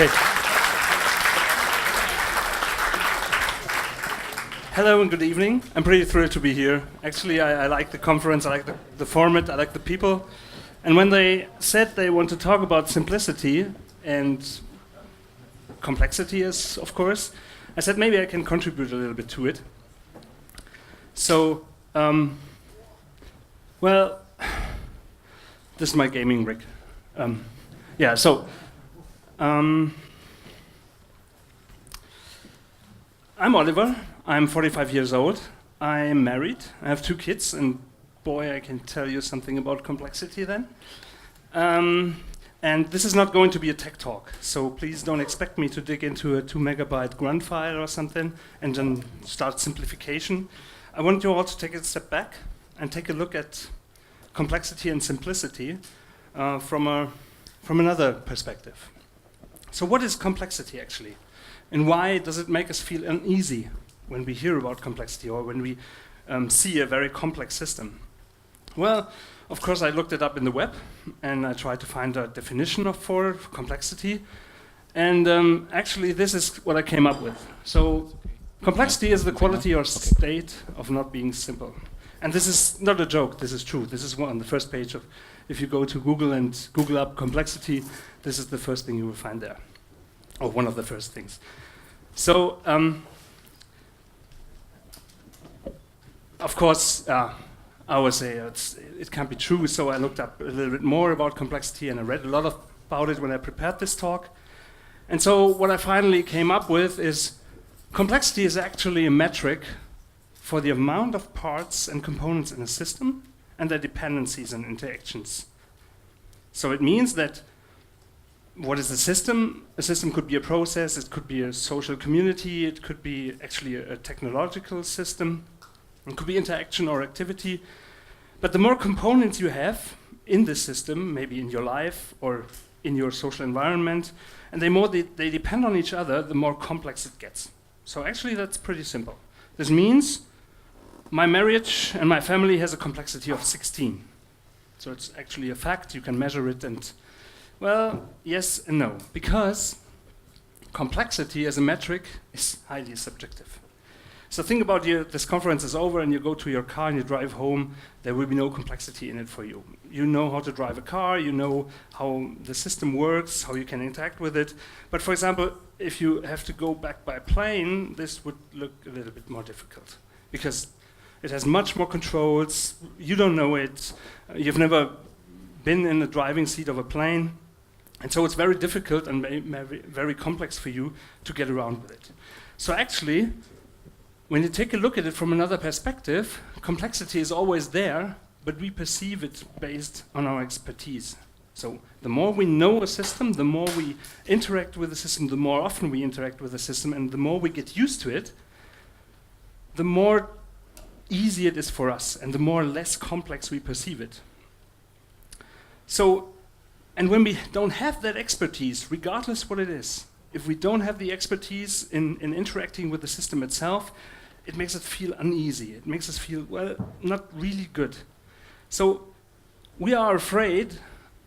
Okay. Hello and good evening. I'm pretty thrilled to be here. Actually, I like the conference, I like the format, I like the people. And when they said they want to talk about simplicity and complexity, of course, I said maybe I can contribute a little bit to it. So, well, this is my gaming rig. I'm Oliver. I'm 45 years old. I'm married. I have 2 kids, and boy, I can tell you something about complexity then. And this is not going to be a tech talk, so please don't expect me to dig into a 2 megabyte grunt file or something and then start simplification. I want you all to take a step back and take a look at complexity and simplicity from another perspective. So what is complexity actually? And why does it make us feel uneasy when we hear about complexity or when we see a very complex system? Well, of course, I looked it up in the web and I tried to find a definition for complexity. And actually, this is what I came up with. So complexity is the quality or state of not being simple. And this is not a joke, this is true. This is on the first page of, if you go to Google and Google up complexity, this is the first thing you will find there. Or one of the first things. So, of course, I always say it can't be true, so I looked up a little bit more about complexity and I read a lot about it when I prepared this talk. And so what I finally came up with is complexity is actually a metric for the amount of parts and components in a system and their dependencies and interactions. So it means that what is a system? A system could be a process, it could be a social community, it could be actually a technological system, it could be interaction or activity. But the more components you have in this system, maybe in your life or in your social environment, and the more they depend on each other, the more complex it gets. So actually that's pretty simple. This means my marriage and my family has a complexity of 16. So it's actually a fact, you can measure it and, well, yes and no. Because complexity as a metric is highly subjective. So think about this conference is over and you go to your car and you drive home, there will be no complexity in it for you. You know how to drive a car, you know how the system works, how you can interact with it. But for example, if you have to go back by plane, this would look a little bit more difficult. Because it has much more controls, you don't know it, you've never been in the driving seat of a plane, and so it's very difficult and very complex for you to get around with it. So actually, when you take a look at it from another perspective, complexity is always there, but we perceive it based on our expertise. So the more we know a system, the more we interact with the system, the more often we interact with the system, and the more we get used to it, the more easy it is for us, and the more less complex we perceive it. So, and when we don't have that expertise, regardless what it is, if we don't have the expertise in interacting with the system itself, it makes us feel uneasy. It makes us feel, well, not really good. So we are afraid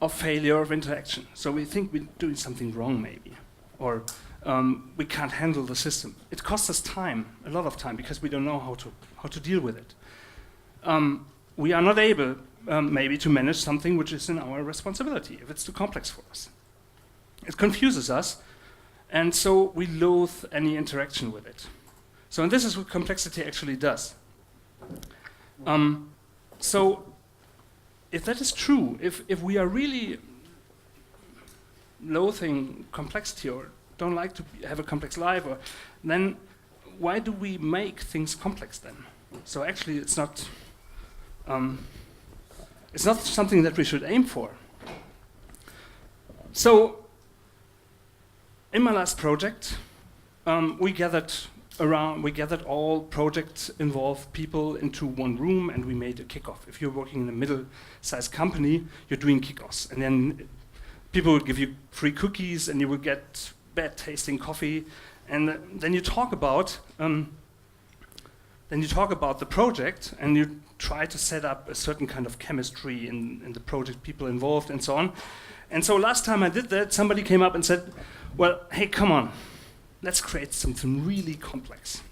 of failure of interaction. So we think we're doing something wrong maybe, or we can't handle the system. It costs us time, a lot of time, because we don't know how to deal with it. We are not able maybe to manage something which is in our responsibility, if it's too complex for us. It confuses us, and so we loathe any interaction with it. So, and this is what complexity actually does. So, if that is true, if we are really loathing complexity or don't like to have a complex life, then why do we make things complex then? So actually, it's not something that we should aim for. So, in my last project, we gathered all project-involved people into one room and we made a kickoff. If you're working in a middle-sized company, you're doing kickoffs. And then people will give you free cookies and you will get bad-tasting coffee. And then you talk about the project and you try to set up a certain kind of chemistry in the project, people involved and so on. And so last time I did that, somebody came up and said, well, hey, come on, let's create something really complex.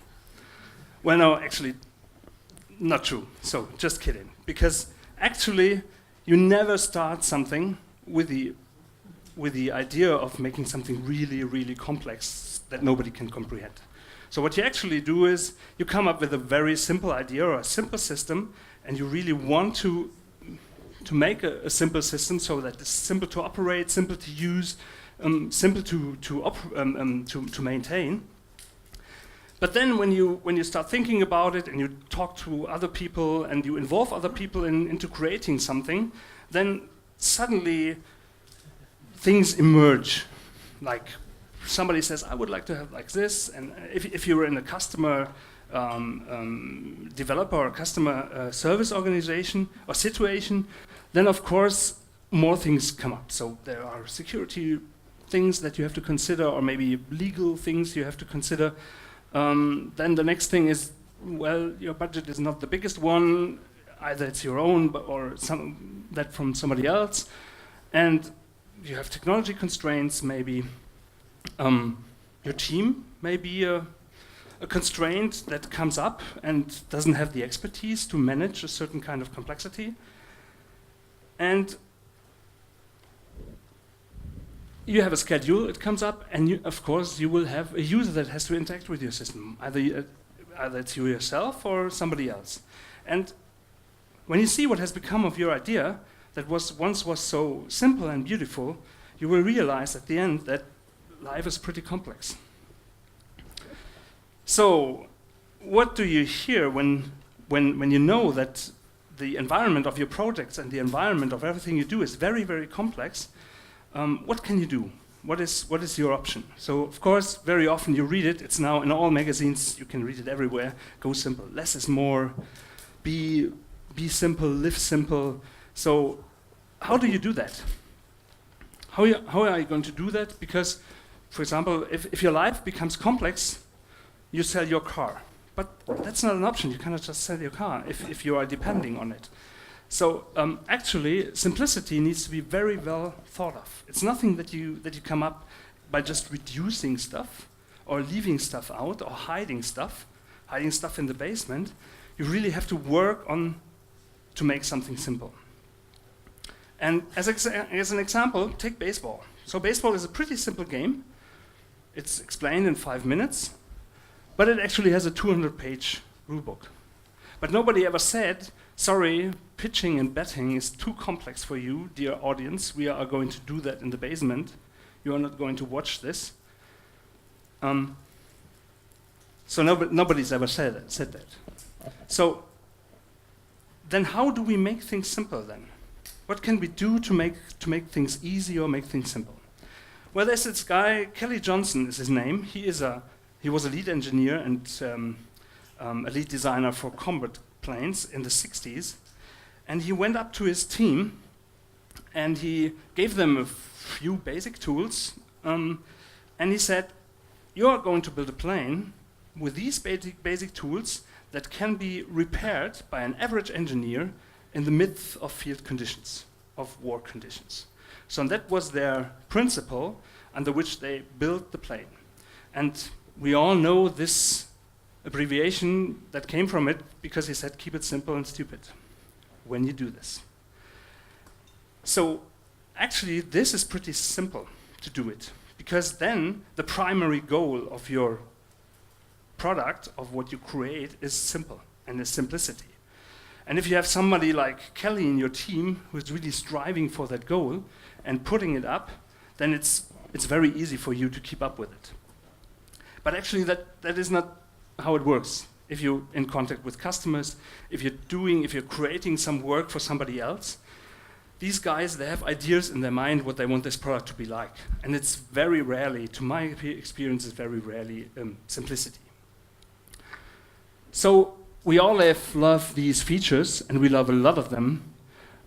Well, no, actually, not true. So just kidding. Because actually, you never start something with the idea of making something really, really complex that nobody can comprehend. So what you actually do is you come up with a very simple idea or a simple system, and you really want to make a simple system so that it's simple to operate, simple to use, simple to maintain. But then when you start thinking about it and you talk to other people and you involve other people into creating something, then suddenly things emerge. Like somebody says, I would like to have like this, and if you're in a customer developer or customer service organization or situation, then of course more things come up. So there are security things that you have to consider, or maybe legal things you have to consider. Then the next thing is, well, your budget is not the biggest one, either it's your own or that from somebody else, and you have technology constraints, maybe your team may be a constraint that comes up and doesn't have the expertise to manage a certain kind of complexity. And you have a schedule, it comes up, and of course you will have a user that has to interact with your system. Either it's you yourself or somebody else. And when you see what has become of your idea, that once was so simple and beautiful, you will realize at the end that life is pretty complex. So, what do you hear when you know that the environment of your projects and the environment of everything you do is very, very complex? What can you do? What is your option? So, of course, very often you read it. It's now in all magazines. You can read it everywhere. Go simple. Less is more. Be simple. Live simple. So, how do you do that? How are you going to do that? Because, for example, if your life becomes complex, you sell your car. But that's not an option. You cannot just sell your car if you are depending on it. So actually, simplicity needs to be very well thought of. It's nothing that you come up by just reducing stuff or leaving stuff out or hiding stuff in the basement. You really have to work on to make something simple. And as an example, take baseball. So baseball is a pretty simple game. It's explained in 5 minutes, but it actually has a 200-page rulebook. But nobody ever said, sorry, pitching and batting is too complex for you, dear audience. We are going to do that in the basement. You are not going to watch this. So nobody's ever said that. So then how do we make things simple then? What can we do to make things easy or make things simple? Well, there's this guy, Kelly Johnson is his name. He was a lead engineer and a lead designer for combat planes in the 60s. And he went up to his team and he gave them a few basic tools. And he said, you are going to build a plane with these basic tools that can be repaired by an average engineer in the midst of field conditions, of war conditions. So that was their principle under which they built the plane. And we all know this abbreviation that came from it because he said, keep it simple and stupid when you do this. So actually, this is pretty simple to do it, because then the primary goal of your product, of what you create, is simple and is simplicity. And if you have somebody like Kelly in your team who is really striving for that goal and putting it up, then it's very easy for you to keep up with it. But actually, that is not how it works. If you're in contact with customers, if you're creating some work for somebody else, these guys, they have ideas in their mind what they want this product to be like. And it's very rarely, to my experience, it's very rarely simplicity. So we all love these features, and we love a lot of them.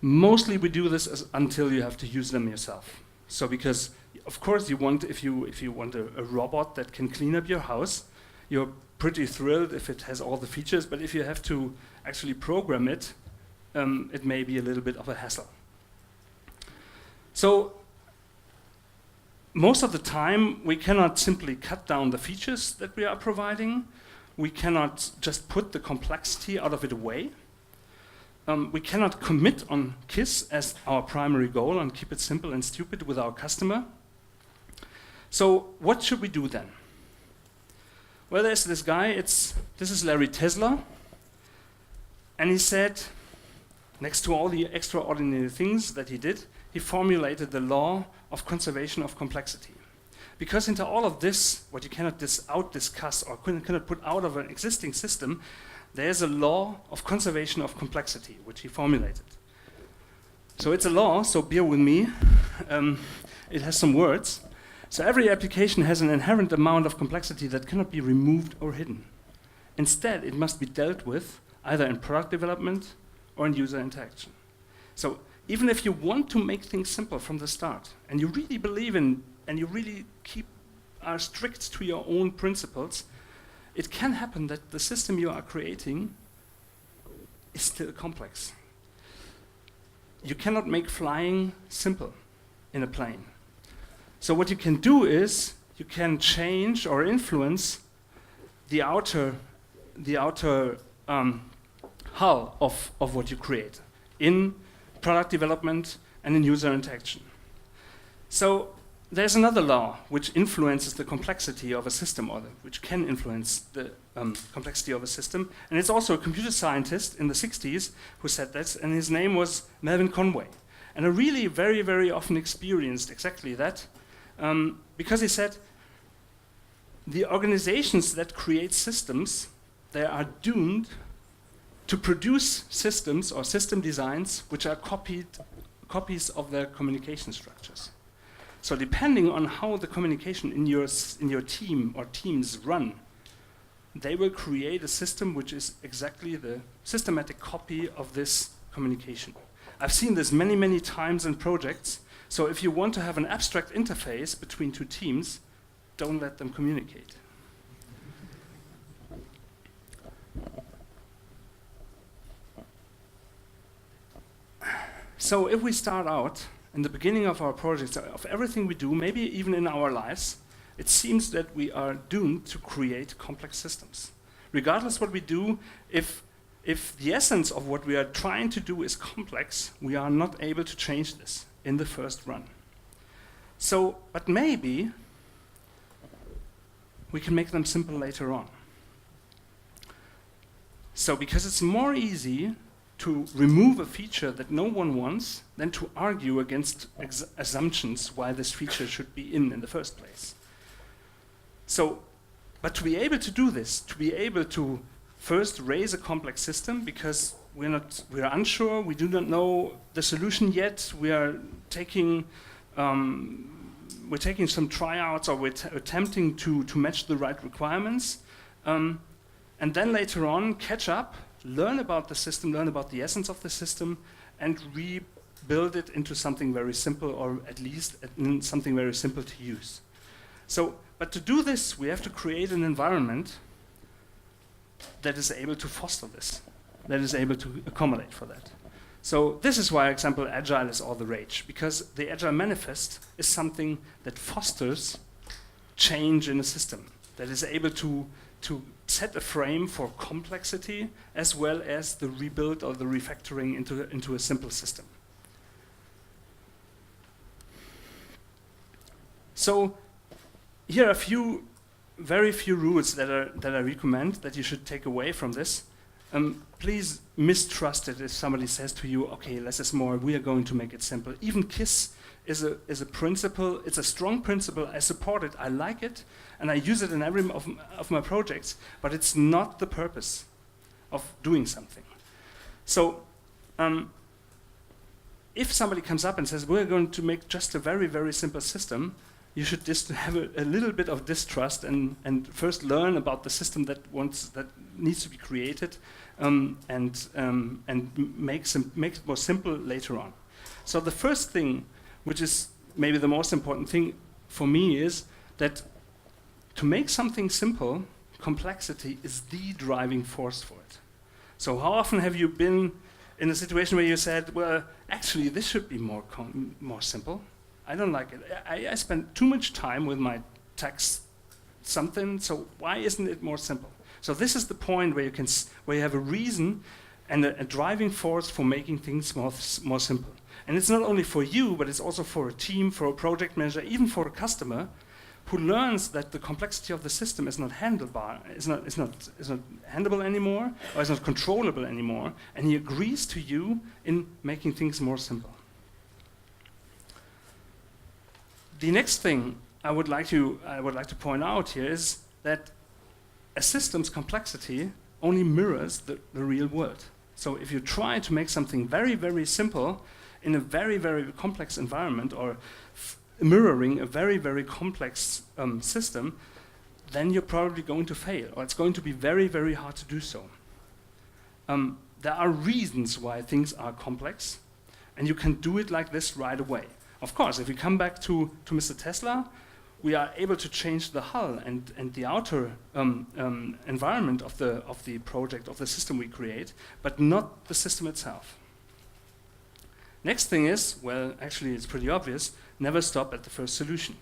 Mostly we do this until you have to use them yourself. So because, of course, if you want a robot that can clean up your house, you're pretty thrilled if it has all the features, but if you have to actually program it, it may be a little bit of a hassle. So most of the time, we cannot simply cut down the features that we are providing. We cannot just put the complexity out of it away. We cannot commit on KISS as our primary goal and keep it simple and stupid with our customer. So what should we do then? Well, there's this guy, this is Larry Tesler, and he said, next to all the extraordinary things that he did, he formulated the law of conservation of complexity. Because into all of this, what you cannot out-discuss or cannot put out of an existing system, there's a law of conservation of complexity, which he formulated. So it's a law, so bear with me. It has some words. So every application has an inherent amount of complexity that cannot be removed or hidden. Instead, it must be dealt with either in product development or in user interaction. So even if you want to make things simple from the start, and you really believe in, and you really are strict to your own principles, it can happen that the system you are creating is still complex. You cannot make flying simple in a plane. So what you can do is you can change or influence the outer hull of what you create in product development and in user interaction. So there's another law which influences the complexity of a system, or which can influence the complexity of a system. And it's also a computer scientist in the 60s who said that, and his name was Melvin Conway. And I really very, very often experienced exactly that, because he said the organizations that create systems, they are doomed to produce systems or system designs which are copies of their communication structures. So depending on how the communication in your team or teams run, they will create a system which is exactly the systematic copy of this communication. I've seen this many, many times in projects. So if you want to have an abstract interface between two teams, don't let them communicate. So if we start out in the beginning of our projects, of everything we do, maybe even in our lives, it seems that we are doomed to create complex systems. Regardless what we do, if the essence of what we are trying to do is complex, we are not able to change this in the first run. So, but maybe we can make them simple later on. So because it's more easy to remove a feature that no one wants than to argue against assumptions why this feature should be in the first place. So, but to be able to do this, to be able to first raise a complex system, because we are unsure, we do not know the solution yet, we are taking some tryouts, or we're attempting to match the right requirements, and then later on catch up, learn about the system, learn about the essence of the system, and rebuild it into something very simple, or at least something very simple to use. So, but to do this, we have to create an environment that is able to foster this, that is able to accommodate for that. So this is why, for example, Agile is all the rage, because the Agile Manifest is something that fosters change in a system, that is able to set a frame for complexity as well as the rebuild or the refactoring into a simple system. So here are very few rules that I recommend that you should take away from this. Please mistrust it if somebody says to you, okay, less is more, we are going to make it simple. Even KISS is a principle, it's a strong principle, I support it, I like it, and I use it in every of my projects, but it's not the purpose of doing something. So if somebody comes up and says, we're going to make just a very, very simple system, you should just have a little bit of distrust and first learn about the system that needs to be created, and make it more simple later on. So the first thing, which is maybe the most important thing for me, is that to make something simple, complexity is the driving force for it. So how often have you been in a situation where you said, well, actually this should be more simple? I don't like it. I spend too much time with my text something, so why isn't it more simple? So this is the point where where you have a reason and a driving force for making things more simple. And it's not only for you, but it's also for a team, for a project manager, even for a customer who learns that the complexity of the system is not handleable anymore, or is not controllable anymore, and he agrees to you in making things more simple. The next thing I would like to point out here is that a system's complexity only mirrors the real world. So if you try to make something very, very simple in a very, very complex environment, or mirroring a very, very complex system, then you're probably going to fail, or it's going to be very, very hard to do so. There are reasons why things are complex, and you can do it like this right away. Of course, if we come back to Mr. Tesla, we are able to change the hull and the outer environment of the project, of the system we create, but not the system itself. Next thing is, well, actually it's pretty obvious, never stop at the first solution.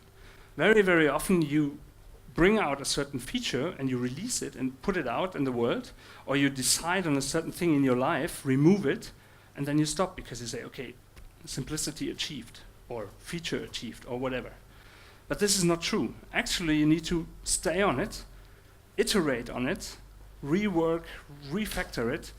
Very, very often you bring out a certain feature and you release it and put it out in the world, or you decide on a certain thing in your life, remove it, and then you stop because you say, okay, simplicity achieved, or feature achieved, or whatever. But this is not true. Actually, you need to stay on it, iterate on it, rework, refactor it,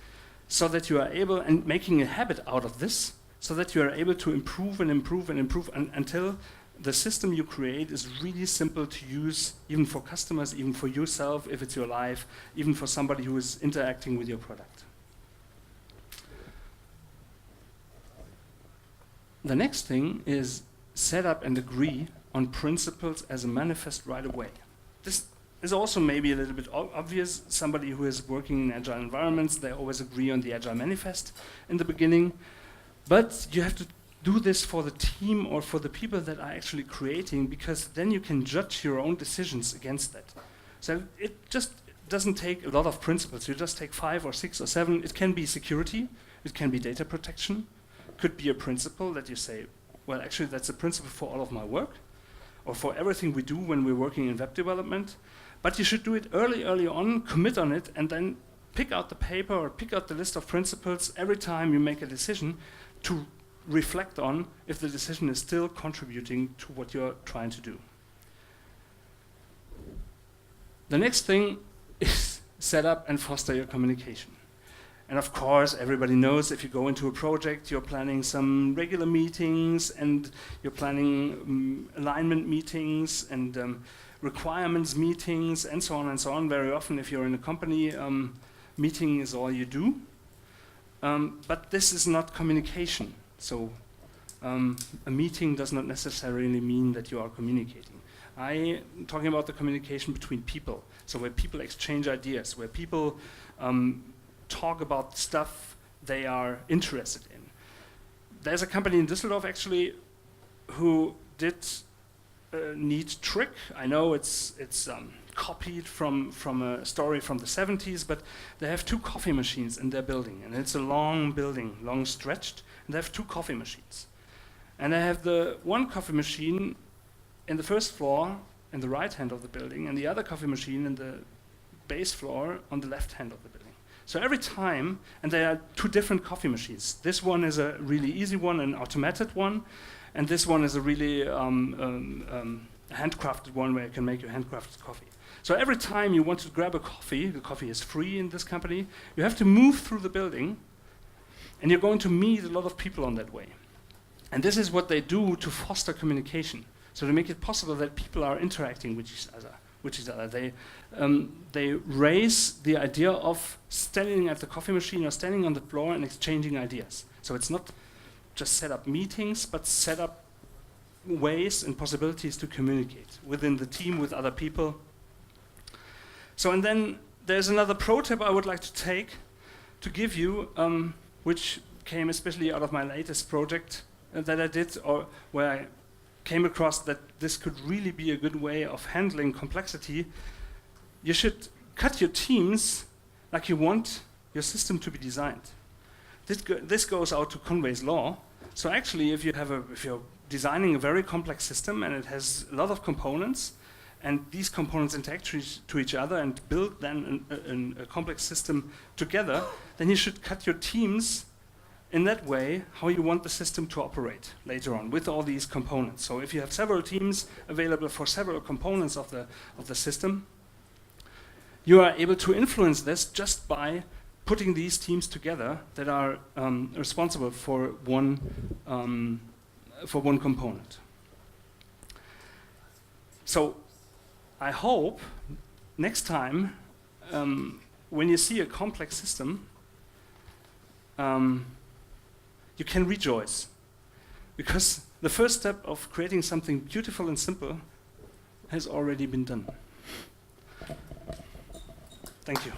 so that you are able, and making a habit out of this, so that you are able to improve and improve and improve until the system you create is really simple to use, even for customers, even for yourself, if it's your life, even for somebody who is interacting with your product. The next thing is set up and agree on principles as a manifest right away. This is also maybe a little bit obvious. Somebody who is working in agile environments, they always agree on the agile manifest in the beginning. But you have to do this for the team or for the people that are actually creating, because then you can judge your own decisions against that. So it just doesn't take a lot of principles. You just take 5 or 6 or 7. It can be security. It can be data protection. It could be a principle that you say, well, actually that's a principle for all of my work, or for everything we do when we're working in web development. But you should do it early on, commit on it, and then pick out the paper or pick out the list of principles every time you make a decision to reflect on if the decision is still contributing to what you're trying to do. The next thing is set up and foster your communication. And of course, everybody knows if you go into a project, you're planning some regular meetings, and you're planning alignment meetings and requirements meetings, and so on and so on. Very often, if you're in a company, meeting is all you do. But this is not communication. So a meeting does not necessarily mean that you are communicating. I'm talking about the communication between people. So where people exchange ideas, where people talk about stuff they are interested in. There's a company in Düsseldorf actually who did a neat trick. I know it's copied from a story from the 70s, but they have 2 coffee machines in their building, and it's a long building, long stretched, and they have 2 coffee machines. And they have the one coffee machine in the first floor in the right hand of the building, and the other coffee machine in the base floor on the left hand of the building. So every time, and there are 2 different coffee machines. This one is a really easy one, an automated one, and this one is a really handcrafted one where you can make your handcrafted coffee. So every time you want to grab a coffee, the coffee is free in this company, you have to move through the building, and you're going to meet a lot of people on that way. And this is what they do to foster communication. So to make it possible that people are interacting with each other. They raise the idea of standing at the coffee machine or standing on the floor and exchanging ideas. So it's not just set up meetings, but set up ways and possibilities to communicate within the team, with other people. So, and then there's another pro tip I would like to take to give you, which came especially out of my latest project that I did, or where I came across that this could really be a good way of handling complexity. You should cut your teams like you want your system to be designed. This goes out to Conway's law. So actually, if you're designing a very complex system and it has a lot of components, and these components interact to each other and build then a complex system together, then you should cut your teams in that way how you want the system to operate later on with all these components. So if you have several teams available for several components of the system, you are able to influence this just by putting these teams together that are responsible for one component. So I hope next time when you see a complex system, you can rejoice, because the first step of creating something beautiful and simple has already been done. Thank you.